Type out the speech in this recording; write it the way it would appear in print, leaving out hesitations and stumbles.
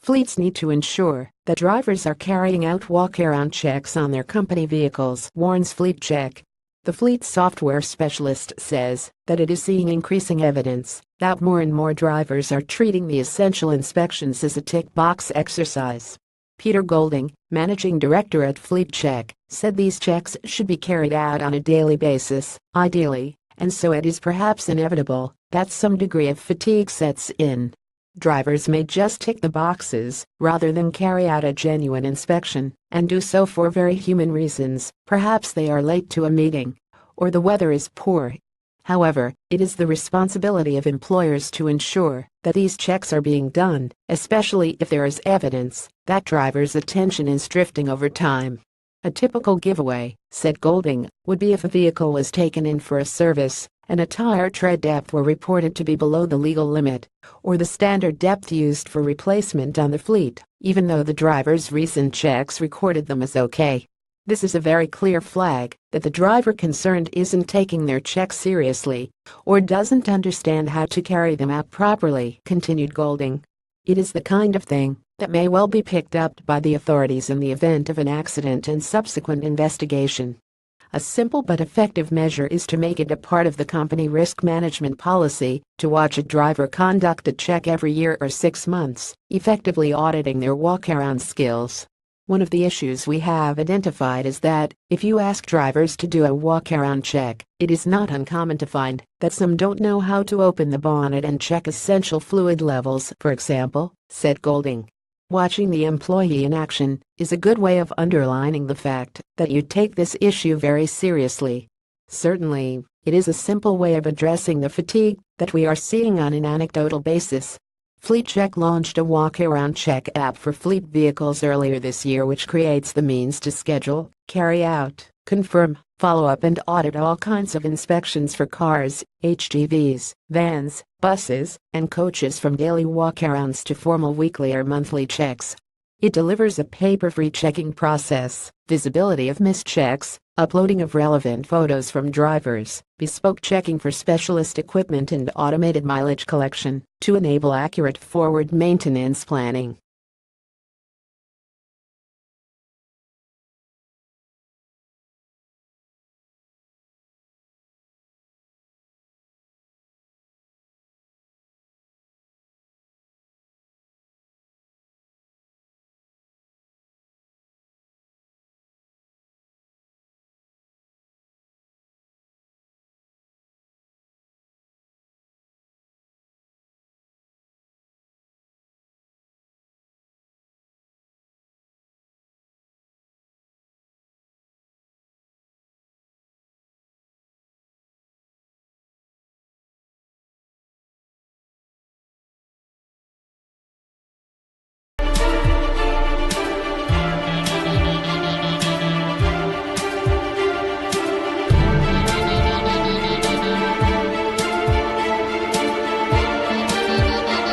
Fleets need to ensure that drivers are carrying out walk-around checks on their company vehicles, warns fleetcheck. The fleet software specialist says that it is seeing increasing evidence that more and more drivers are treating the essential inspections as a tick-box exercise. Peter Golding, managing director at fleetcheck, said these checks should be carried out on a daily basis, ideally, and so it is perhaps inevitable that some degree of fatigue sets in. Drivers may just tick the boxes rather than carry out a genuine inspection, and do so for very human reasons. Perhaps they are late to a meeting, or the weather is poor. However, it is the responsibility of employers to ensure that these checks are being done, especially if there is evidence that drivers' attention is drifting over time. A typical giveaway, said Golding, would be if a vehicle was taken in for a service and a tire tread depth were reported to be below the legal limit, or the standard depth used for replacement on the fleet, even though the driver's recent checks recorded them as okay. This is a very clear flag that the driver concerned isn't taking their checks seriously or doesn't understand how to carry them out properly, continued Golding. It is the kind of thing that may well be picked up by the authorities in the event of an accident and subsequent investigation. A simple but effective measure is to make it a part of the company risk management policy to watch a driver conduct a check every year or 6 months, effectively auditing their walk-around skills. One of the issues we have identified is that if you ask drivers to do a walk-around check, it is not uncommon to find that some don't know how to open the bonnet and check essential fluid levels, for example, said Golding. Watching the employee in action is a good way of underlining the fact that you take this issue very seriously. Certainly, it is a simple way of addressing the fatigue that we are seeing on an anecdotal basis. FleetCheck launched a walk-around check app for fleet vehicles earlier this year, which creates the means to schedule, carry out, confirm, follow up and audit all kinds of inspections for cars, HGVs, vans, buses, and coaches, from daily walk-arounds to formal weekly or monthly checks. It delivers a paper-free checking process, visibility of missed checks, uploading of relevant photos from drivers, bespoke checking for specialist equipment and automated mileage collection to enable accurate forward maintenance planning.